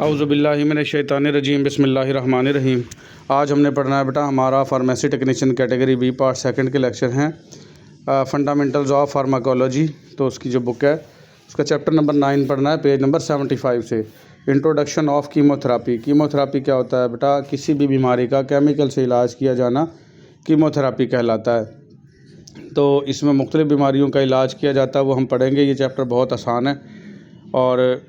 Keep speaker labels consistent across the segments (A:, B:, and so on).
A: औज़ुबिल्लाहिमिनश्शैतानिर्रजीम बिस्मिल्लाहिर्रहमानिर्रहीम। आज हमने पढ़ना है बेटा हमारा pharmacy technician category B part second के लेक्चर हैं फंडामेंटल्स ऑफ फार्माकोलॉजी। तो उसकी जो बुक है उसका चैप्टर नंबर 9 पढ़ना है, पेज नंबर 75 से। Introduction of chemotherapy. कीमोथेरापी क्या होता है बेटा? किसी भी बीमारी का केमिकल से इलाज किया जाना कीमोथेरापी कहलाता है। तो इसमें मुख्तलिफ़ बीमारियों का इलाज किया जाता है, वो हम पढ़ेंगे। ये चैप्टर बहुत आसान है और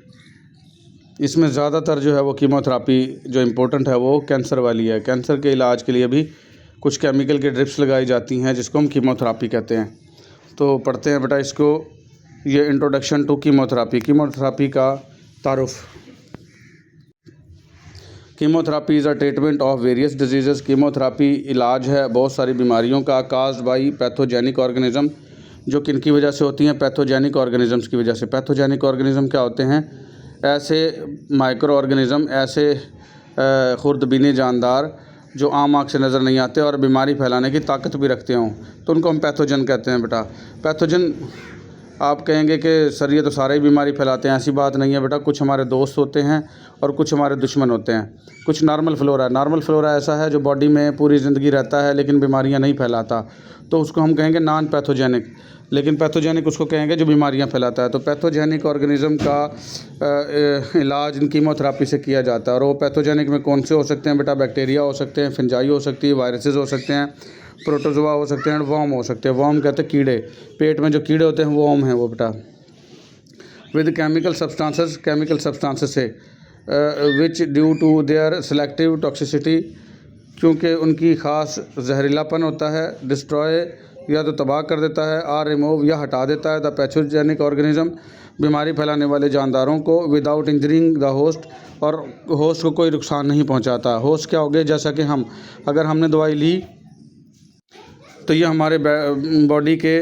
A: इसमें ज़्यादातर जो है वो कीमोथेरापी जो इम्पोर्टेंट है वो कैंसर वाली है। कैंसर के इलाज के लिए भी कुछ केमिकल की ड्रिप्स लगाई जाती हैं जिसको हम कीमोथेरापी कहते हैं। तो पढ़ते हैं बेटा इसको। ये इंट्रोडक्शन टू कीमोथेरापी। कीमोथेरापी का तारुफ। Chemotherapy is a treatment of various disease. Chemotherapy इलाज है बहुत सारी बीमारियों का। काज्ड बाई पैथोजेनिक ऑर्गेनिज़म, जो किन की वजह से होती हैं? पैथोजेनिक ऑर्गेनिज़म्स की वजह से। पैथोजेनिक ऑर्गेनिज़म क्या होते हैं? ऐसे माइक्रो ऑर्गेनिज़म, ऐसे खुर्दबीनी जानदार जो आम आँख से नज़र नहीं आते और बीमारी फैलाने की ताकत भी रखते हों, तो उनको हम पैथोजन कहते हैं बेटा। पैथोजन आप कहेंगे कि सर ये तो सारे ही बीमारी फैलाते हैं। ऐसी बात नहीं है बेटा। कुछ हमारे दोस्त होते हैं और कुछ हमारे दुश्मन होते हैं। कुछ नॉर्मल फ्लोरा है। नॉर्मल फ्लोरा ऐसा है जो बॉडी में पूरी ज़िंदगी रहता है लेकिन बीमारियां नहीं फैलाता, तो उसको हम कहेंगे नॉन पैथोजेनिक। लेकिन पैथोजेनिक उसको कहेंगे जो बीमारियां फैलाता है। तो पैथोजेनिक ऑर्गेनिज़म का इलाज कीमोथेरापी से किया जाता है। और वो पैथोजेनिक में कौन से हो सकते हैं बेटा? बैक्टीरिया हो सकते हैं, फंजाई हो सकती है, वायरसेस हो सकते हैं, प्रोटोजोआ हो सकते हैं, वर्म हो सकते हैं। वर्म कहते हैं कीड़े। पेट में जो कीड़े होते हैं वर्म हैं वो बेटा। With chemical substances, chemical substances से which due to their selective toxicity, क्योंकि उनकी ख़ास जहरीलापन होता है। डिस्ट्रॉय या तो तबाह कर देता है, आर रिमूव या हटा देता है द पैथोजेनिक ऑर्गेनिज़म, बीमारी फैलाने वाले जानदारों को। विदाउट इंजरिंग द होस्ट, और होस्ट को कोई नुकसान नहीं पहुंचाता। होस्ट क्या हो गए? जैसा कि हम अगर हमने दवाई ली तो ये हमारे बॉडी के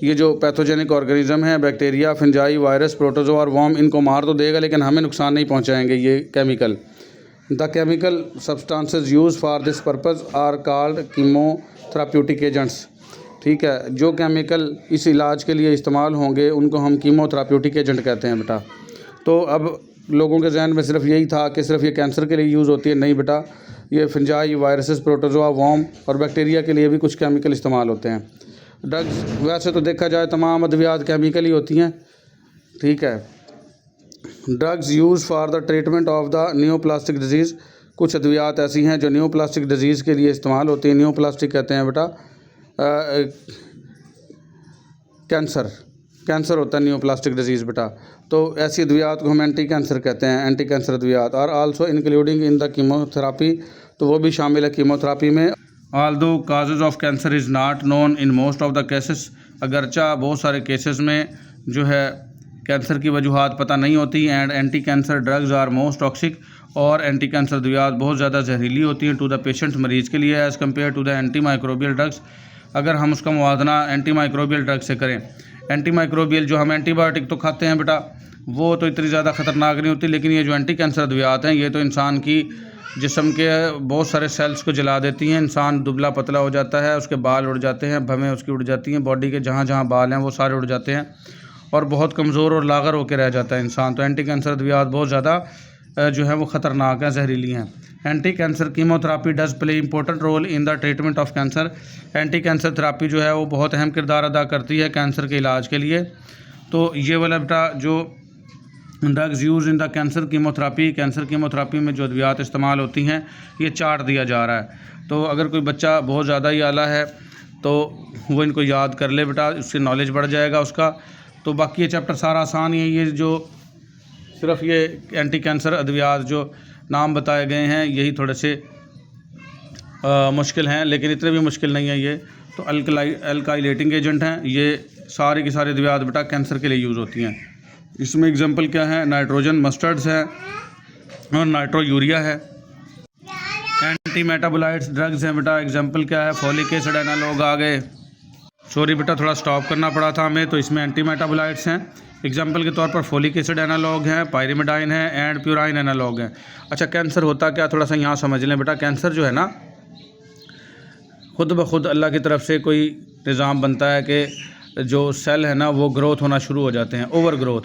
A: ये जो पैथोजेनिक ऑर्गेनिज़म है, बैक्टीरिया, फंजाई, वायरस, प्रोटोजोआ और वर्म, इनको मार तो देगा लेकिन हमें नुकसान नहीं पहुंचाएंगे ये chemical. The chemical substances use for this purpose are called chemotherapeutic agents. ठीक है, जो केमिकल इस इलाज के लिए इस्तेमाल होंगे उनको हम कीमोथेराप्यूटिक एजेंट कहते हैं बेटा। तो अब लोगों के जहन में सिर्फ यही था कि सिर्फ ये कैंसर के लिए यूज़ होती है। नहीं बेटा, ये फंजाई, वायरसेस, प्रोटोजोआ, वर्म और बैक्टीरिया के लिए भी कुछ केमिकल इस्तेमाल होते हैं। ड्रग्स, वैसे तो देखा जाए तमाम अद्वियात केमिकल ही होती हैं। ठीक है। Drugs use for the treatment of the neoplastic disease. कुछ अद्वियात ऐसी हैं जो न्यूप्लास्टिक डिजीज़ के लिए इस्तेमाल होती हैं। न्यूप्लास्टिक कहते हैं बेटा कैंसर होता है न्यूप्लास्टिक डिजीज़ बेटा। तो ऐसी अद्वियात को हम एंटी कैंसर कहते हैं। एंटी कैंसर अद्वियात are also including in the chemotherapy, तो वो भी शामिल है कीमोथेरापी में। Although causes of cancer is not known in most of the cases, अगरचा बहुत सारे केसेस में जो है कैंसर की वजूहात पता नहीं होती। And anti cancer drugs are most toxic, और एंटी कैंसर अद्वियात बहुत ज़्यादा जहरीली होती हैं टू द पेशेंट, मरीज़ के लिए, as compare to the anti microbial drugs. अगर हम उसका मुवाजना एंटी माइक्रोबियल ड्रग से करें, एंटी माइक्रोबियल जो हम एंटीबायोटिक तो खाते हैं बेटा, वो तो इतनी ज़्यादा ख़तरनाक नहीं होती, लेकिन ये जो एंटी कैंसर अद्वियात हैं ये तो इंसान की जिस्म के बहुत सारे सेल्स को जला देती हैं। इंसान दुबला पतला हो जाता है, उसके बाल उड़ जाते हैं, भवें उसकी उड़ जाती हैं, बॉडी के जहाँ जहाँ बाल हैं वो सारे उड़ जाते हैं और बहुत कमज़ोर और लागर होकर रह जाता है इंसान। तो एंटी कैंसर अद्वियात बहुत ज़्यादा जो है वो ख़तरनाक हैं, जहरीली हैं। Anti cancer chemotherapy does play important role in the treatment of cancer. Anti cancer therapy जो है वो बहुत अहम किरदार अदा करती है कैंसर के इलाज के लिए। तो ये वाला बेटा जो drugs use in the cancer chemotherapy, cancer chemotherapy में जो अद्वियात इस्तेमाल होती हैं ये चार्ट दिया जा रहा है। तो अगर कोई बच्चा बहुत ज़्यादा ही आला है तो वो इनको याद कर ले बेटा, उससे नॉलेज बढ़ जाएगा उसका। तो बाकी ये चैप्टर सारा आसान ही है। ये जो सिर्फ ये एंटी कैंसर अद्वियात जो नाम बताए गए हैं यही थोड़े से मुश्किल हैं, लेकिन इतने भी मुश्किल नहीं है ये। तो अल्काइलेटिंग एजेंट हैं ये सारे की सारे अद्वियात बेटा कैंसर के लिए यूज़ होती हैं। इसमें एग्जांपल क्या है? नाइट्रोजन मस्टर्ड्स है और नाइट्रो यूरिया है। एंटी मेटाबोलाइट्स ड्रग्स हैं बेटा। एग्जांपल क्या है? फॉलिक एसिड एनालॉग आ गए। सॉरी बेटा, थोड़ा स्टॉप करना पड़ा था हमें। तो इसमें एंटी मेटाबोलाइट्स हैं। एग्जाम्पल के तौर पर फोलिक एसिड एनालॉग हैं, पायरिमिडाइन है एंड प्यूराइन एनालॉग हैं। अच्छा, कैंसर होता क्या थोड़ा सा यहाँ समझ लें बेटा। कैंसर जो है ना खुद ब खुद अल्लाह की तरफ से कोई निज़ाम बनता है कि जो सेल है ना वो ग्रोथ होना शुरू हो जाते हैं, ओवर ग्रोथ।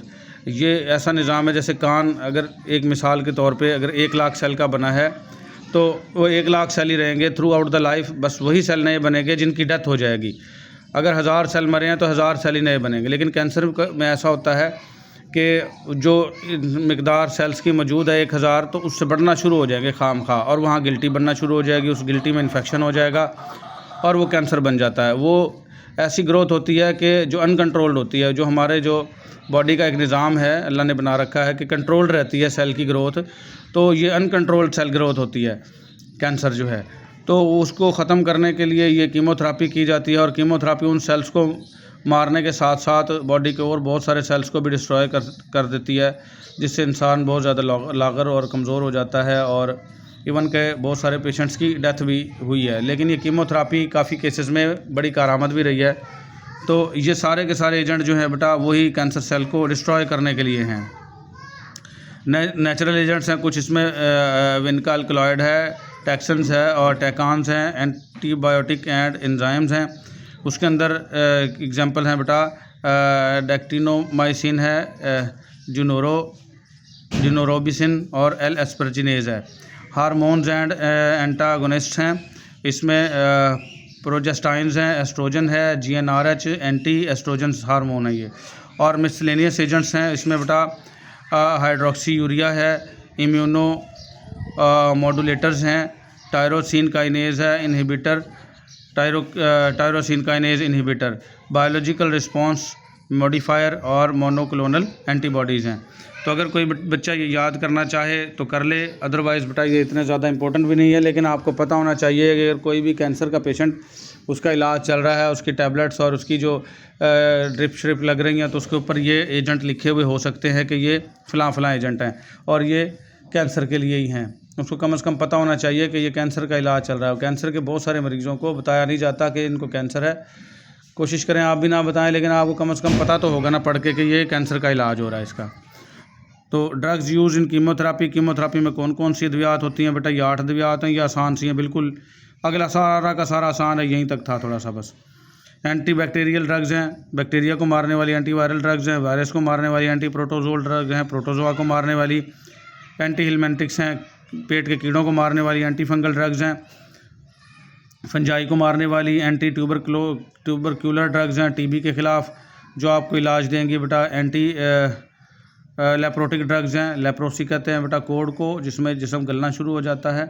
A: ये ऐसा निज़ाम है जैसे कान, अगर एक मिसाल के तौर पे अगर 1 लाख सेल का बना है तो वो 1 लाख सेल ही रहेंगे थ्रू आउट द लाइफ, बस वही सेल नए बनेंगे जिनकी डेथ हो जाएगी। अगर 1000 सेल मरे हैं तो 1000 सेल ही नए बनेंगे। लेकिन कैंसर में ऐसा होता है कि जो मिकदार सेल्स की मौजूद है 1000, तो उससे बढ़ना शुरू हो जाएंगे खामखा, और वहाँ गिल्टी बनना शुरू हो जाएगी, उस गिल्टी में इन्फेक्शन हो जाएगा और वो कैंसर बन जाता है। वो ऐसी ग्रोथ होती है कि जो अनकंट्रोल्ड होती है। जो हमारे जो बॉडी का एक निज़ाम है अल्लाह ने बना रखा है कि कंट्रोल्ड रहती है सेल की ग्रोथ, तो ये अनकंट्रोल्ड सेल ग्रोथ होती है कैंसर जो है। तो उसको ख़त्म करने के लिए ये कीमोथेरेपी की जाती है, और कीमोथेरेपी उन सेल्स को मारने के साथ साथ बॉडी के और बहुत सारे सेल्स को भी डिस्ट्रॉय कर देती है, जिससे इंसान बहुत ज़्यादा लागर और कमज़ोर हो जाता है, और इवन के बहुत सारे पेशेंट्स की डेथ भी हुई है। लेकिन ये कीमोथेरेपी काफ़ी केसेस में बड़ी कारआमद भी रही है। तो ये सारे के सारे एजेंट जो हैं बेटा वही कैंसर सेल को डिस्ट्रॉय करने के लिए हैं। नेचुरल एजेंट्स हैं कुछ इसमें, विनका अल्कलॉइड है, टैक्सन्स है और टैकान्स हैं, एंटीबायोटिक एंड एंजाइम्स हैं। उसके अंदर एग्जांपल हैं बेटा डेक्टिनोमाइसिन है, जिनोरोबिसिन और एल एस्परजिनेज है। हार्मोन्स एंड एंटागोनिस्ट हैं, इसमें प्रोजेस्टाइन्स हैं, एस्ट्रोजन है, GnRH एंटी एस्ट्रोजन हार्मोन है ये। और मिसलेनियस एजेंट्स हैं इसमें बेटा हाइड्रोक्सी यूरिया है, इम्यूनो मॉड्यूलेटर्स हैं, टायरोसिन काइनेज है inhibitor, tyrosine kinase inhibitor, biological response modifier और मोनोक्लोनल एंटीबॉडीज़ हैं। तो अगर कोई बच्चा ये याद करना चाहे तो कर ले, अदरवाइज़ बेटा ये इतने ज़्यादा इंपॉर्टेंट भी नहीं है। लेकिन आपको पता होना चाहिए कि अगर कोई भी कैंसर का पेशेंट, उसका इलाज चल रहा है, उसकी टैबलेट्स और उसकी जो ड्रिप श्रिप लग रही हैं, तो उसके ऊपर ये एजेंट लिखे हुए हो सकते हैं कि ये फ़लाँ एजेंट हैं और ये कैंसर के लिए ही हैं। उसको कम से कम पता होना चाहिए कि ये कैंसर का इलाज चल रहा है। कैंसर के बहुत सारे मरीज़ों को बताया नहीं जाता कि इनको कैंसर है। कोशिश करें आप भी ना बताएं, लेकिन आपको कम से कम पता तो होगा ना पढ़ के कि ये कैंसर का इलाज हो रहा है इसका। तो ड्रग्स यूज़ इन कीमोथेरेपी में कौन कौन सी अद्वियात होती हैं बेटा? ये 8 अद्वियात हैं, ये आसान सी हैं बिल्कुल। अगला सारा का सारा आसान है, यहीं तक था थोड़ा सा बस। एंटी बैक्टीरियल ड्रग्स हैं, बैक्टीरिया को मारने वाली एंटीवायरल ड्रग्स हैं। वायरस को मारने वाली एंटी प्रोटोजोल ड्रग्स हैं। प्रोटोजोआ को मारने वाली एंटी हिलमेंटिक्स हैं। पेट के कीड़ों को मारने वाली एंटी फंगल ड्रग्स हैं। फंजाई को मारने वाली एंटी ट्यूबरक्यूलर ड्रग्स हैं। टीबी के ख़िलाफ़ जो आपको इलाज देंगे बेटा एंटी लेप्रोटिक ड्रग्स हैं। लेप्रोसी कहते हैं बेटा कोड को, जिसमें जिस्म गलना शुरू हो जाता है,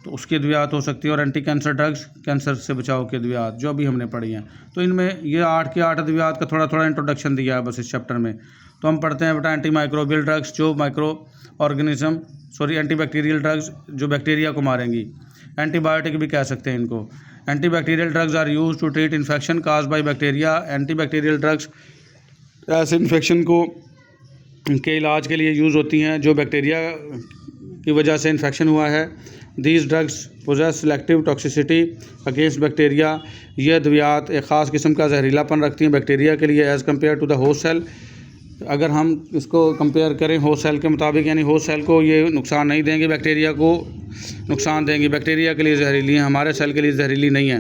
A: तो उसकी अद्वियात हो सकती है। और एंटी कैंसर ड्रग्स, कैंसर से बचाव की अद्वियात जो अभी हमने पढ़ी हैं। तो इनमें ये 8 की 8 अद्वियात का थोड़ा थोड़ा इंट्रोडक्शन दिया है बस इस चैप्टर में। तो हम पढ़ते हैं बेटा एंटी माइक्रोबियल ड्रग्स, जो एंटी बैक्टीरियल ड्रग्स जो बैक्टीरिया को मारेंगी। एंटीबायोटिक भी कह सकते हैं इनको। Anti bacterial drugs are use to treat infection cause by bacteria. Anti bacterial drugs ऐसे इन्फेक्शन के इलाज के लिए यूज़ होती हैं जो बैक्टीरिया की वजह से इन्फेक्शन हुआ है। These drugs possess selective toxicity against bacteria. ये अद्वियात एक ख़ास किस्म का जहरीलापन रखती हैं बैक्टीरिया के लिए as compare to the host cell. अगर हम इसको कंपेयर करें होस्ट सेल के मुताबिक, यानी होस्ट सेल को ये नुकसान नहीं देंगे, बैक्टीरिया को नुकसान देंगी। बैक्टीरिया के लिए जहरीली हैं, हमारे सेल के लिए जहरीली नहीं है।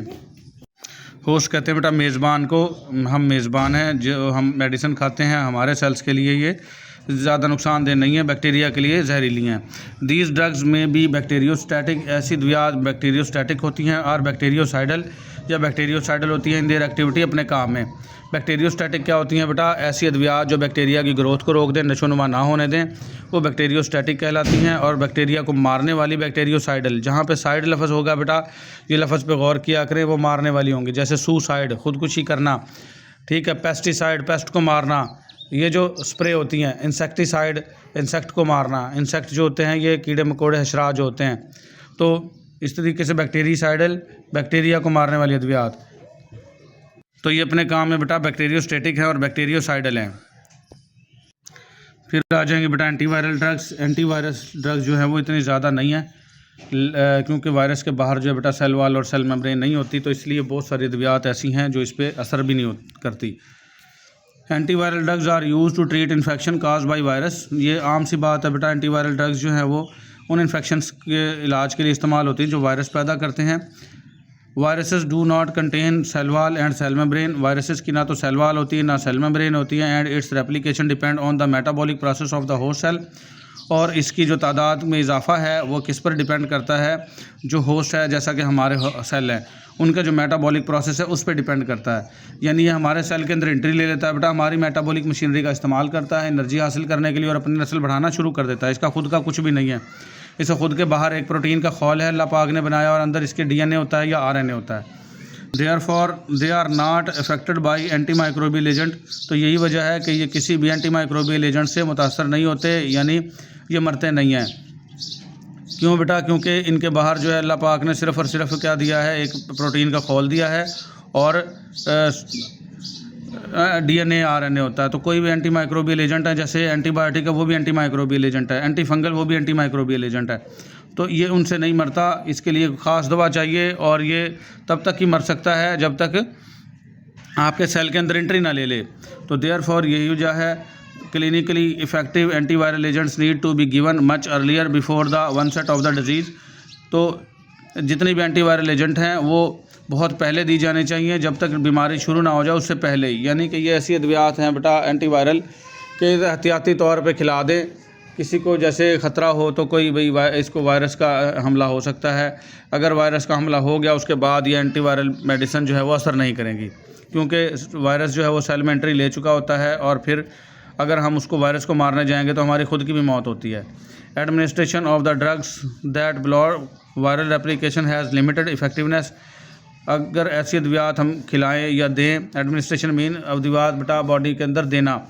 A: होस्ट कहते हैं बेटा मेज़बान को, हम मेज़बान हैं, जो हम मेडिसिन खाते हैं, हमारे सेल्स के लिए ये ज़्यादा नुकसानदेह नहीं है, बैक्टीरिया के लिए जहरीली हैं। दीज ड्रग्स में भी बैक्टीरियोस्टैटिक, ऐसी अद्वियात बैक्टीरियोस्टैटिक होती हैं और बैक्टीरियोसाइडल या बैक्टीरियोसाइडल होती हैं इन देयर एक्टिविटी, अपने काम में। बैक्टीरियोस्टैटिक क्या होती हैं बेटा? ऐसी अद्वियात जो बैक्टीरिया की ग्रोथ को रोक दें, नशोनुमा ना होने दें, वो बैक्टीरियोस्टैटिक कहलाती हैं। और बैक्टीरिया को मारने वाली बैक्टीरियोसाइडल, जहाँ पे साइड लफ्ज़ होगा बेटा, ये लफ्ज़ पे गौर किया करें, वो मारने वाली होंगी। जैसे सुसाइड, खुदकुशी करना, ठीक है। पेस्टिसाइड, पेस्ट को मारना। ये जो स्प्रे होती हैं, इंसेक्टिसाइड, इंसेक्ट को मारना। इंसेक्ट जो होते हैं ये कीड़े मकोड़े हशरात जो होते हैं। तो इस तरीके से बैक्टीरियासाइडल, बैक्टीरिया को मारने वाली अद्वियात। तो ये अपने काम में बेटा बैक्टीरियोस्टैटिक है और बैक्टीरियोसाइडल हैं। फिर आ जाएंगे बेटा एंटीवायरल ड्रग्स। एंटीवायरस ड्रग्स जो है वो इतनी ज़्यादा नहीं है, क्योंकि वायरस के बाहर जो है बेटा सेल वाल और सेल मेम्ब्रेन नहीं होती, तो इसलिए बहुत सारी अद्वियात ऐसी हैं जो इस पर असर भी नहीं करती। Antiviral drugs are use to treat infection cause by virus. ये आम सी बात है बेटा, एंटीवायरल ड्रग्स जो है वो उन इन्फेक्शंस के इलाज के लिए इस्तेमाल होती हैं जो वायरस पैदा करते हैं। Viruses do not contain cell wall and cell membrane, viruses की ना तो सेल वॉल होती है ना सेल मेम्ब्रेन होती है। And its replication depend on the metabolic process of the host cell, और इसकी जो तादाद में इजाफा है वो किस पर डिपेंड करता है, जो होस्ट है जैसा कि हमारे सेल हैं उनका जो मेटाबॉलिक प्रोसेस है उस पर डिपेंड करता है। यानी ये हमारे सेल के अंदर एंट्री ले लेता है बेटा, हमारी मेटाबॉलिक मशीनरी का इस्तेमाल करता है एनर्जी हासिल करने के लिए और अपनी नस्ल बढ़ाना शुरू कर देता है। इसका खुद का कुछ भी नहीं है, इसे खुद के बाहर एक प्रोटीन का खौल है अल्लाह पाक ने बनाया और अंदर इसके डीएनए होता है या आरएनए होता है। Therefore they are not affected by anti microbial agent, तो यही वजह है कि ये किसी भी एंटी माइक्रोबियल एजेंट से मुतासर नहीं होते, यानी ये मरते नहीं हैं। क्यों बेटा? क्योंकि इनके बाहर जो है अल्लाह पाक ने सिर्फ़ और सिर्फ क्या दिया है, एक प्रोटीन का खौल दिया है और डीएनए आरएनए होता है। तो कोई भी एंटी माइक्रोबियल एजेंट है, जैसे एंटीबायोटिक है वो भी एंटी माइक्रोबियल एजेंट है, एंटी फंगल वो भी एंटी माइक्रोबियल एजेंट है, तो ये उनसे नहीं मरता। इसके लिए ख़ास दवा चाहिए और ये तब तक ही मर सकता है जब तक आपके सेल के अंदर एंट्री ना ले ले। तो देयरफॉर यही वजह है clinically effective antiviral agents need to be given much earlier before the onset of the disease. तो जितने भी एंटीवायरल एजेंट हैं वो बहुत पहले दी जाने चाहिए, जब तक बीमारी शुरू ना हो जाए उससे पहले ही। यानी कि ये ऐसी अद्वियात हैं बेटा एंटीवायरल के एहतियाती तौर पे खिला दें। किसी को जैसे ख़तरा हो तो कोई भाई इसको वायरस का हमला हो सकता है, अगर वायरस का हमला हो गया उसके बाद ये एंटीवायरल मेडिसिन जो है वो असर नहीं करेंगी, क्योंकि वायरस जो है वो सेल में एंट्री ले चुका होता है और फिर अगर हम उसको वायरस को मारने जाएंगे तो हमारी खुद की भी मौत होती है। Administration of the drugs that block viral replication has limited effectiveness, अगर ऐसी अद्वियात हम खिलाएं या दें, एडमिनिस्ट्रेशन मीन अद्वियात बेटा बॉडी के अंदर देना,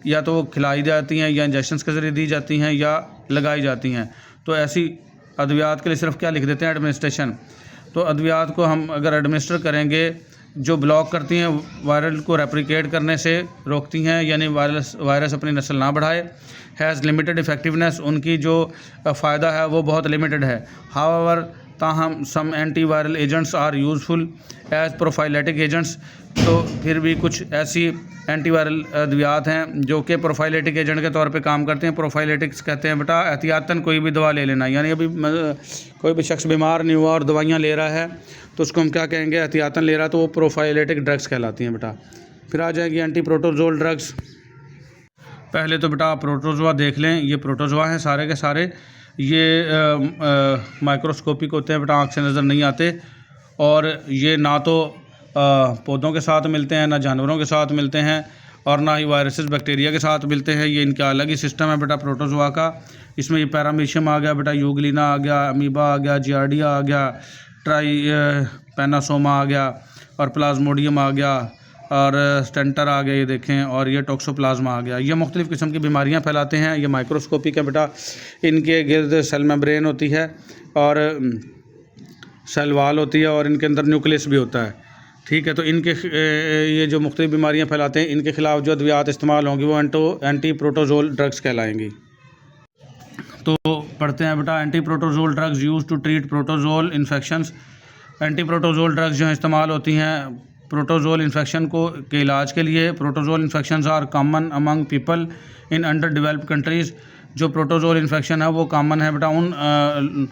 A: या तो वो खिलाई जाती हैं या इंजेक्शंस के ज़रिए दी जाती हैं या लगाई जाती हैं। तो ऐसी अद्वियात के लिए सिर्फ क्या लिख देते हैं, एडमिनिस्ट्रेशन। तो अद्वियात को हम अगर एडमिनिस्टर करेंगे जो ब्लॉक करती हैं, वायरल को रेप्लिकेट करने से रोकती हैं, यानी वायरस अपनी नस्ल ना बढ़ाए। हैज़ लिमिटेड इफेक्टिवनेस, उनकी जो फ़ायदा है वो बहुत लिमिटेड है। हाउएवर ताहम some anti viral agents are useful as prophylactic agents, तो फिर भी कुछ ऐसी एंटी वायरल अद्वियात हैं जो कि प्रोफाइलेटिक एजेंट के तौर पे काम करते हैं। प्रोफाइलेटिक्स कहते हैं बेटा एहतियातन कोई भी दवा ले लेना, यानी अभी कोई भी शख्स बीमार नहीं हुआ और दवाइयाँ ले रहा है तो उसको हम क्या कहेंगे, एहतियातन ले रहा, तो वो प्रोफाइलेटिक ड्रग्स कहलाती हैं बेटा। फिर आ जाएगी एंटी प्रोटोजोल ड्रग्स। पहले तो बेटा प्रोटोजोआ देख लें, ये प्रोटोजोआ हैं सारे के सारे, ये माइक्रोस्कोपिक होते हैं बेटा, आँख से नज़र नहीं आते, और ये ना तो पौधों के साथ मिलते हैं, ना जानवरों के साथ मिलते हैं, और ना ही वायरसेस बैक्टीरिया के साथ मिलते हैं। ये इनका अलग ही सिस्टम है बेटा प्रोटोजोआ का। इसमें ये पैरामीशियम आ गया बेटा, यूग्लिना आ गया, अमीबा आ गया, जियार्डिया आ गया, पैनासोमा आ गया, और प्लाज्मोडियम आ गया, और स्टेंटर आ गया, ये देखें, और ये टोक्सोप्लाज्मा आ गया। ये मुख्तलिफ़ किस्म की बीमारियां फैलाते हैं। ये माइक्रोस्कोपिक है बेटा, इनके गिर्द सेल मेम्ब्रेन होती है और सेल वाल होती है और इनके अंदर न्यूक्लियस भी होता है, ठीक है। तो इनके ये जो मुख्तलिफ़ बीमारियां फैलाते हैं, इनके ख़िलाफ़ जो अद्वियात इस्तेमाल होंगी वो एंटी प्रोटोजोल ड्रग्स कहलाएंगी। तो पढ़ते हैं बेटा, anti protozoal drugs use to treat protozoal infections. Anti protozoal drugs जो इस्तेमाल होती हैं प्रोटोजोल इन्फेक्शन के इलाज के लिए। Protozoal infections are common among people in underdeveloped countries. जो प्रोटोजोल इन्फेक्शन है वो कॉमन है बेटा उन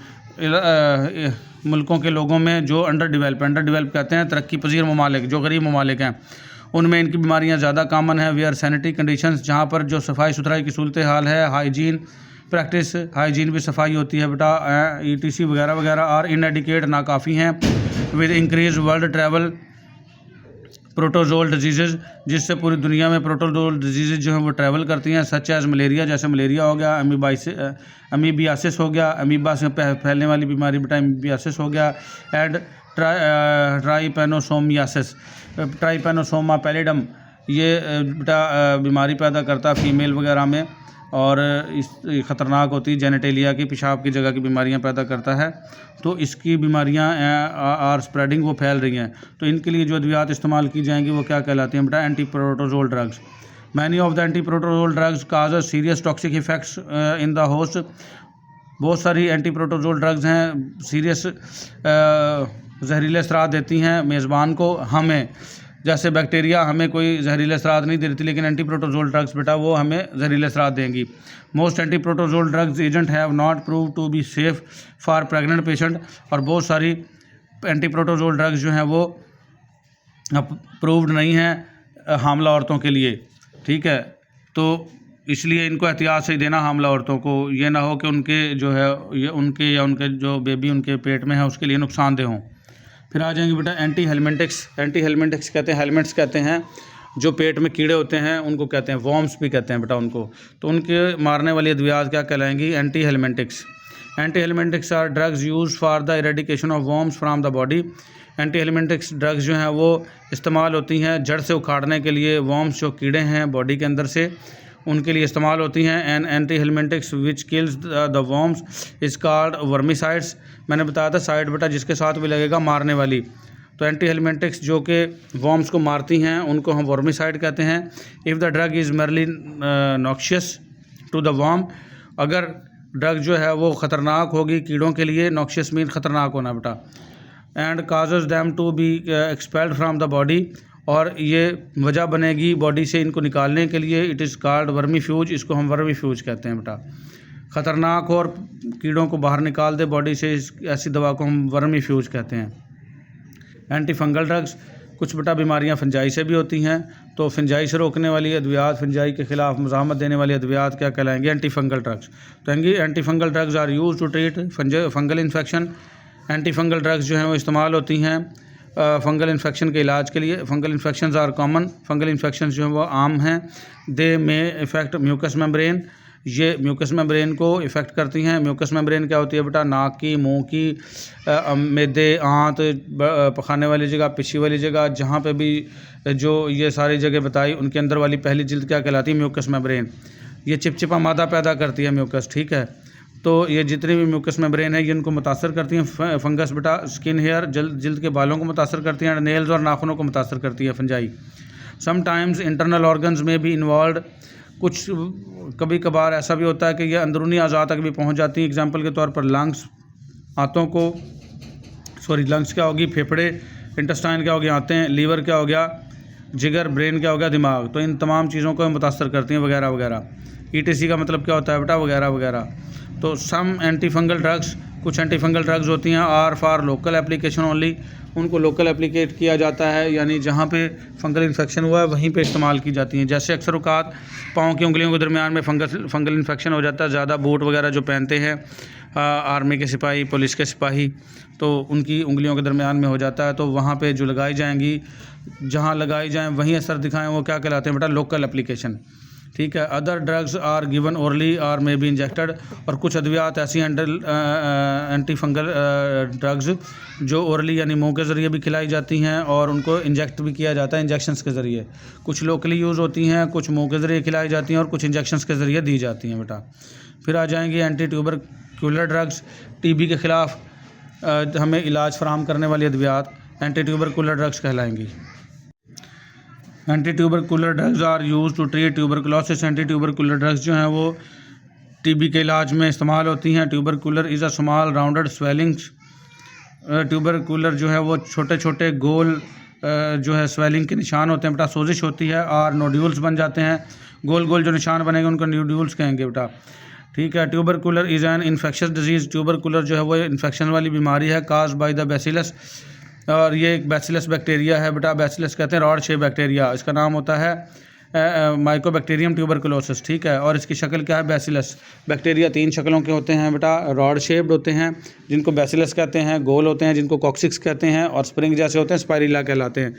A: मुल्कों के लोगों में जो अंडर डेवलप कहते हैं तरक्की पजीर ममालिक, जो गरीब ममालिक हैं, उनमें इनकी बीमारियां ज़्यादा कॉमन है। वेयर सैनिटरी कंडीशंस, जहाँ पर जो सफाई सुथराई की सूरत हाल है, हाइजीन प्रैक्टिस, हाइजीन भी सफाई होती है बेटा, ETC वगैरह वगैरह, और इनएडिकेट नाकाफ़ी हैं। With increase world travel protozoal disease, जिससे पूरी दुनिया में प्रोटोजोल डिजीज़ जो हैं वो ट्रैवल करती हैं, सच एज़ मलेरिया, जैसे मलेरिया हो गया, अमीबियासिस हो गया, अमीबा से फैलने वाली बीमारी बेटा अमीबियासिस हो गया, एंड ट्राइपेनोसोमियासिस, ट्राइपेनोसोमा पैलिडम, ये बेटा बीमारी पैदा करता फीमेल वगैरह में, और इस ख़तरनाक होती है, जेनेटेलिया की, पेशाब की जगह की बीमारियां पैदा करता है। तो इसकी बीमारियां आर स्प्रेडिंग, वो फैल रही हैं। तो इनके लिए जो अद्वियात इस्तेमाल की जाएंगी वो क्या कहलाती हैं बेटा, anti protozoal drugs. Many of the anti protozoal drugs cause serious toxic effects in the host. बहुत सारी एंटी प्रोटोजोल ड्रग्स हैं, सीरियस जहरीले असरात देती हैं मेज़बान को, हमें जैसे बैक्टीरिया हमें कोई जहरीले असरात नहीं दे रही थी, लेकिन एंटी प्रोटोजोल ड्रग्स बेटा वो हमें जहरीले असरात देंगी। Most anti protozoal drugs agent have not prove to be safe for pregnant patient. और बहुत सारी एंटी प्रोटोजोल ड्रग्स जो हैं वो अप्रूव्ड नहीं हैं हामला औरतों के लिए, ठीक है। तो इसलिए इनको एहतियात से ही देना हामला औरतों को, ये ना हो कि उनके जो है ये उनके या उनके जो बेबी उनके पेट में है उसके लिए नुकसानदेह हों। फिर आ जाएंगे बेटा एंटी हेलमेंटिक्स। एंटी हेलमेंटिक्स कहते हैं, हेलमेट्स कहते हैं जो पेट में कीड़े होते हैं उनको कहते हैं, वॉर्म्स भी कहते हैं बेटा उनको। तो उनके मारने वाली अद्वियात क्या कहलाएंगी? Anti helminthics. Anti helminthics are drugs use for the eradication of worms from the body. Anti helminthics drugs जो हैं वो इस्तेमाल होती हैं जड़ से उखाड़ने के लिए, वॉर्म्स जो कीड़े हैं बॉडी के अंदर से उनके लिए इस्तेमाल होती हैं। And anti helminthics which kills the worms is called vermicides. मैंने बताया था साइड बेटा जिसके साथ भी लगेगा मारने वाली। तो एंटी हेलमेंटिक्स जो कि वॉर्म्स को मारती हैं उनको हम वर्मिसाइड कहते हैं। इफ़ द ड्रग इज़ मरली नॉक्शियस टू द वॉर्म, अगर ड्रग जो है वो ख़तरनाक होगी कीड़ों के लिए, नॉक्शियस मीन ख़तरनाक होना बेटा, and causes them to be expelled from the body, और ये वजह बनेगी बॉडी से इनको निकालने के लिए, इट इज़ कॉल्ड वर्मीफ्यूज। इसको हम वर्मीफ्यूज कहते हैं बेटा। ख़तरनाक हो और कीड़ों को बाहर निकाल दे बॉडी से, ऐसी दवा को हम वर्मीफ्यूज कहते हैं। एंटी फंगल ड्रग्स, कुछ बेटा बीमारियां फंजाई से भी होती हैं, तो फंजाई से रोकने वाली अद्वियात, फंजाई के ख़िलाफ़ मज़ाहमत देने वाली अद्वियात क्या कहलाएंगे? Anti fungal drugs. तो anti fungal drugs are use to treat fungal infection. Anti fungal drugs जो हैं वो इस्तेमाल होती हैं फंगल इन्फेक्शन के इलाज के लिए। Fungal infections are common, fungal infections जो हैं वो आम हैं। They may affect mucous membrane, ये म्यूकस मेम्ब्रेन को इफ़ेक्ट करती हैं। म्यूकस मेम्ब्रेन क्या होती है बेटा? नाक की, मुंह की, मैदे, आंत, पखाने वाली जगह, पिछी वाली जगह, जहाँ पे भी जो ये सारी जगह बताई उनके अंदर वाली पहली जिल्द क्या कहलाती है? Mucous membrane. ये चिपचिपा मादा पैदा करती है म्यूकस, ठीक है। तो ये जितनी भी म्यूकस मेम्ब्रेन है ये इनको मुतासर करती हैं। फंगस बेटा स्किन, हेयर, जिल्द के बालों को मुतासर करती हैं, नेल्स और नाखूनों को मुतासर करती है फंजाई। समटाइम्स इंटरनल ऑर्गन्स में भी इन्वॉल्व, कुछ कभी कभार ऐसा भी होता है कि ये अंदरूनी अज़ा तक भी पहुंच जाती हैं। एग्जांपल के तौर पर लंग्स, आंतों को, लंग्स क्या होगी? फेफड़े, इंटेस्टाइन क्या हो गया? आंतें, लीवर क्या हो गया? जिगर, ब्रेन क्या हो गया? दिमाग। तो इन तमाम चीज़ों को मुतासर करती हैं वगैरह वगैरह। ETC का मतलब क्या होता है बेटा? वगैरह वगैरह। तो सम एंटी फंगल ड्रग्स, कुछ एंटी फंगल ड्रग्स होती हैं are for local application only, उनको लोकल एप्लीकेट किया जाता है, यानी जहाँ पे फंगल इन्फेक्शन हुआ है वहीं पे इस्तेमाल की जाती हैं। जैसे अक्सर औक़ात पाँव की उंगलियों के दरमियान में फंगल इन्फेक्शन हो जाता है, ज़्यादा बूट वगैरह जो पहनते हैं आर्मी के सिपाही, पुलिस के सिपाही, तो उनकी उंगलियों के दरमियान में हो जाता है, तो वहाँ पे जो लगाई जाएंगी, जहाँ लगाई जाएँ वहीं असर दिखाएँ, वो क्या कहलाते हैं बेटा? लोकल एप्लीकेशन, ठीक है। Other drugs are given orally और मे बी इंजेक्टेड, और कुछ अद्वियात ऐसी एंटी फंगल ड्रग्स जो ओरली यानी मुंह के ज़रिए भी खिलाई जाती हैं और उनको इंजेक्ट भी किया जाता है इंजेक्शंस के ज़रिए। कुछ लोकली यूज़ होती हैं, कुछ मुंह के ज़रिए खिलाई जाती हैं और कुछ इंजेक्शंस के ज़रिए दी जाती हैं बेटा। फिर आ जाएंगी एंटी ट्यूबरकुलर ड्रग्स, TB के ख़िलाफ़ हमें इलाज फराहम करने वाली अद्वियात एंटी ट्यूबरकुलर ड्रग्स कहलाएंगी। Anti tubercular drugs are use to treat tuberculosis. Anti tubercular drugs जो हैं वो TB के इलाज में इस्तेमाल होती हैं। Tubercular is a small rounded swellings, tubercular जो है वो छोटे छोटे गोल जो है स्वेलिंग के निशान होते हैं बेटा, सोजिश होती है और नोड्यूल्स बन जाते हैं। गोल गोल जो निशान बनेंगे उनको नोड्यूल्स कहेंगे बेटा, ठीक है। Tubercular is an infectious disease, tubercular जो है वो इन्फेक्शन वाली बीमारी है, काज बाय द बैसिलस, और ये एक बैसिलस बैक्टीरिया है बेटा। बैसिलस कहते हैं रॉड शेप बैक्टीरिया, इसका नाम होता है माइकोबैक्टीरियम ट्यूबरकुलोसिस, ठीक है। और इसकी शक्ल क्या है? बैसिलस। बैक्टीरिया 3 शक्लों के होते हैं बेटा, रॉड शेप्ड होते हैं जिनको बैसिलस कहते हैं, गोल होते हैं जिनको कॉक्सिक्स कहते हैं, और स्प्रिंग जैसे होते हैं स्पाइरिला कहलाते हैं।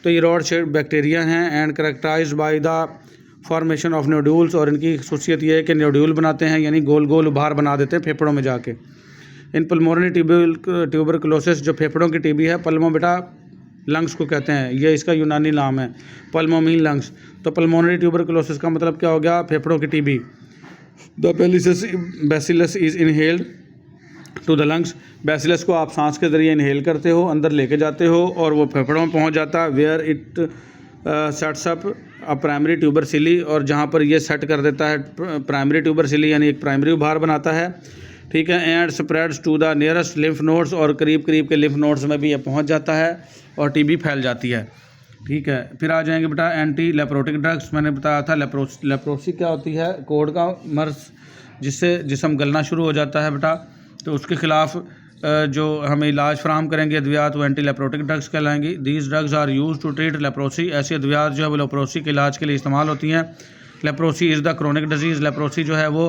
A: तो ये रॉड शेप्ड बैक्टीरिया हैं and characterised by the formation of nodules, और इनकी खासियत ये है कि नोड्यूल बनाते हैं, यानी गोल गोल उभार बना देते हैं फेफड़ों में जाके। इन पल्मोनरी ट्यूबरकुलोसिस, जो फेफड़ों की TB है, पल्मो बेटा लंग्स को कहते हैं, ये इसका यूनानी नाम है, पल्मो मीन लंग्स। तो पल्मोनरी ट्यूबरकुलोसिस का मतलब क्या हो गया? फेफड़ों की TB। The bacillus is inhaled to the lungs, bacillus को आप सांस के ज़रिए इनहेल करते हो, अंदर लेके जाते हो और वो फेफड़ों में पहुंच जाता है। Where it sets up a primary tubercle, और जहाँ पर ये सेट कर देता है प्राइमरी ट्यूबर सिली, यानी एक प्राइमरी उभार बनाता है, ठीक है। And spreads to the nearest lymph nodes, और करीब करीब के लिम्फ नोड्स में भी ये पहुंच जाता है और TB फैल जाती है, ठीक है। फिर आ जाएंगे बेटा एंटी लेप्रोटिक ड्रग्स। मैंने बताया था लेप्रोसी क्या होती है? कोढ़ का मर्ज, जिससे जिस्म गलना शुरू हो जाता है बेटा, तो उसके ख़िलाफ़ जो हमें इलाज फराहम करेंगे अद्वियात वो एंटी लेप्रोटिक ड्रग्स कहलाएंगी। These drugs are use to treat leprosy. ऐसी अद्वियात जो है वो लेप्रोसी के इलाज के लिए इस्तेमाल होती हैं। Leprosy is the chronic disease. Leprosy जो है वो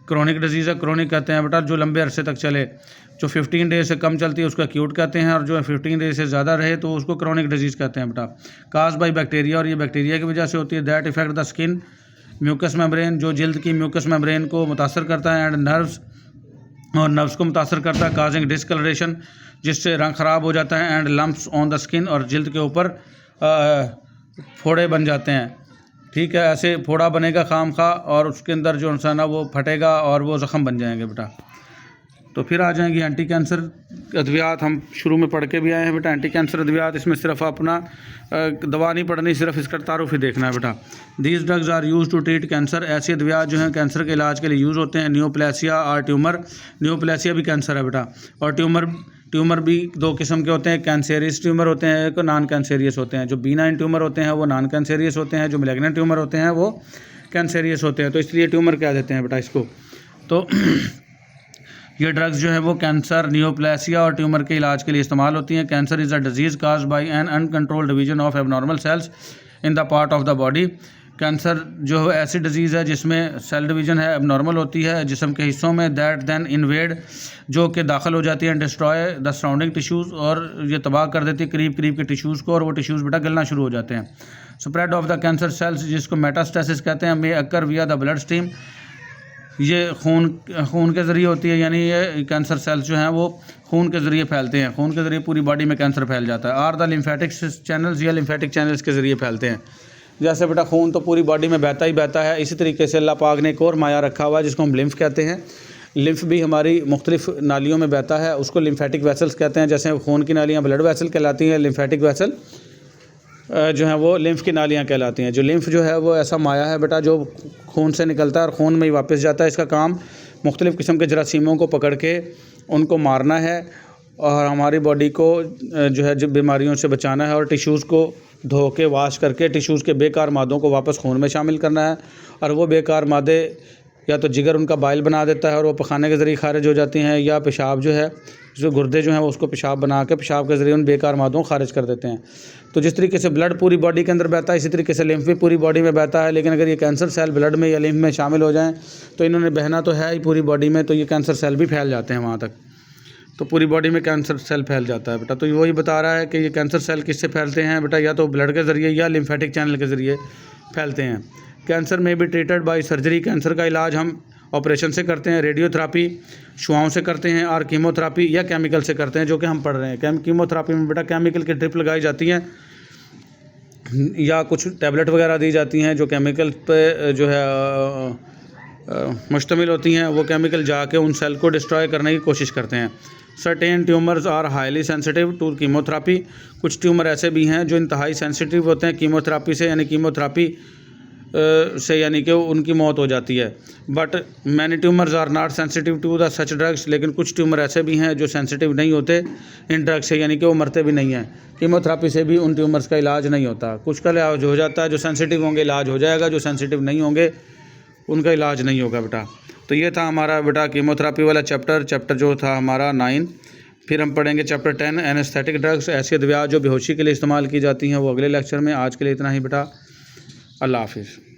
A: क्रोनिक डिजीज़ है। क्रोनिक कहते हैं बेटा जो लंबे अरसे तक चले, जो 15 डेज से कम चलती है उसको एक्यूट कहते हैं, और जो 15 डेज से ज़्यादा रहे तो उसको क्रोनिक डिजीज़ कहते हैं बेटा। काज बाई बैक्टीरिया, और ये बैक्टीरिया की वजह से होती है। That affect the skin mucous membrane, जो जल्द की म्यूकस मेम्ब्रेन को मुतासर करता है, एंड नर्व्स, और नर्व्स को मुतासर करता है। काजिंग डिसकलरेशन, जिससे रंग ख़राब हो जाता है, and lumps on the skin, और जल्द के ऊपर फोड़े बन जाते हैं। ठीक है, ऐसे फोड़ा बनेगा खाम खा, और उसके अंदर जो इंसान है वो फटेगा और वो ज़ख़म बन जाएंगे बेटा। तो फिर आ जाएंगी एंटी कैंसर अद्वियात। हम शुरू में पढ़ के भी आए हैं बेटा एंटी कैंसर अद्वियात। इसमें सिर्फ अपना दवा नहीं पढ़नी, सिर्फ इसका तारुफ ही देखना है बेटा। These drugs are use to treat cancer. ऐसी अद्वियात जो हैं कैंसर के इलाज के लिए यूज़ होते हैं। न्यूप्लेसिया और ट्यूमर, न्यूप्लेसिया भी कैंसर है बेटा। और ट्यूमर भी दो किस्म के होते हैं, कैंसेरियस ट्यूमर होते हैं, एक नॉन कैंसेरियस होते हैं। जो बीनाइन ट्यूमर होते हैं वो नॉन कैंसेरियस होते हैं, जो मैलिग्नेंट ट्यूमर होते हैं वो कैंसेरियस होते हैं। तो इसलिए ट्यूमर कह देते हैं बेटा इसको। तो ये ड्रग्स जो है वो कैंसर, न्यूप्लेसिया और ट्यूमर के इलाज के लिए इस्तेमाल होती हैं। Cancer is a disease caused by an uncontrolled division of abnormal cells in the part of the body. Cancer जो है ऐसी डिजीज़ है जिसमें सेल डिवीज़न है एबनॉर्मल होती है जिस्म के हिस्सों में, दैट देन इन्वेड, जो कि दाखिल हो जाती है, डिस्ट्रॉय द सराउंडिंग टिश्यूज़, और ये तबाह कर देती है करीब करीब के टिश्यूज़ को, और वो टिश्यूज़ बेटा गलना शुरू हो जाते हैं। Spread of the cancer cells, जिसको मेटास्टेसिस कहते हैं, मे अकर विया द ब्लड स्ट्रीम, ये खून के ज़रिए होती है, यानी ये कैंसर सेल्स जो हैं वो खून के ज़रिए फैलते हैं। खून के ज़रिए पूरी बॉडी में कैंसर फैल जाता है। आर द लिम्फेटिक चैनल्स, या लिम्फेटिक चैनल्स के ज़रिए फैलते हैं। जैसे बेटा खून तो पूरी बॉडी में बहता ही बहता है, इसी तरीके से अल्लाह पाक ने एक और माया रखा हुआ है जिसको हम लिम्फ कहते हैं। लिम्फ भी हमारी मुख्तलिफ नालियों में बहता है, उसको लिम्फेटिक वेसल्स कहते हैं। जैसे खून की नालियाँ ब्लड वेसल कहलाती हैं, लिम्फेटिक वेसल जो है वो लिम्फ की नालियाँ कहलाती हैं। जो लिम्फ जो है वो ऐसा माया है बेटा जो खून से निकलता है और खून में ही वापस जाता है। इसका काम मुख्तलिफ़ किस्म के जरासीमों को पकड़ के उनको मारना है, और हमारी बॉडी को जो है जब बीमारियों से बचाना है, और टिश्यूज़ को धो के वाश करके टिश्यूज़ के बेकार मादों को वापस खून में शामिल करना है। और वो बेकार मादे या तो जिगर उनका बाइल बना देता है और वो पखाने के ज़रिए खारिज हो जाती हैं, या पेशाब जो है, जो गुर्दे जो हैं वो उसको पेशाब बना के पेशाब के ज़रिए उन बेकार मादों को खारिज कर देते हैं। तो जिस तरीके से ब्लड पूरी बॉडी के अंदर बहता है, इसी तरीके से लिम्फ भी पूरी बॉडी में बहता है। लेकिन अगर ये कैंसर सेल ब्लड में या लिम्फ में शामिल हो जाएँ तो इन्होंने बहना तो है ही पूरी बॉडी में, तो ये कैंसर सेल भी फैल जाते हैं वहाँ तक, तो पूरी बॉडी में कैंसर सेल फैल जाता है बेटा। तो वही बता रहा है कि ये कैंसर सेल किससे फैलते हैं बेटा, या तो ब्लड के ज़रिए या लिम्फेटिक चैनल के ज़रिए फैलते हैं। कैंसर में भी ट्रीटेड बाय सर्जरी, कैंसर का इलाज हम ऑपरेशन से करते हैं, रेडियोथेरापी शुआओं से करते हैं, और कीमोथेरापी या केमिकल से करते हैं, जो कि हम पढ़ रहे हैं। कीमोथेरापी में बेटा केमिकल की ड्रिप लगाई जाती हैं, या कुछ टैबलेट वगैरह दी जाती हैं जो केमिकल पे जो है मुश्तमिल होती हैं। वो केमिकल जाके उन सेल को डिस्ट्रॉय करने की कोशिश करते हैं। Certain tumours are highly sensitive to chemotherapy, कुछ ट्यूमर ऐसे भी हैं जो इंतहाई सेंसिटिव होते हैं कीमोथेरापी से, यानी कीमोथेरापी से यानी कि उनकी मौत हो जाती है। But many tumours are not sensitive to the such drugs, लेकिन कुछ ट्यूमर ऐसे भी हैं जो सेंसिटिव नहीं होते इन ड्रग्स से, यानी कि वो मरते भी नहीं हैं। कीमोथेरापी से भी उन ट्यूमर्स का इलाज नहीं होता। कुछ का इलाज हो जाता है, जो सेंसिटिव होंगे इलाज हो जाएगा, जो सेंसिटिव नहीं होंगे उनका इलाज नहीं होगा बेटा। तो ये था हमारा बेटा कीमोथेरापी वाला चैप्टर जो था हमारा 9। फिर हम पढ़ेंगे चैप्टर 10 एनेस्थेटिक ड्रग्स, ऐसी अद्वियात जो बेहोशी के लिए इस्तेमाल की जाती हैं, वो अगले लेक्चर में। आज के लिए इतना ही बेटा, अल्लाह हाफिज़।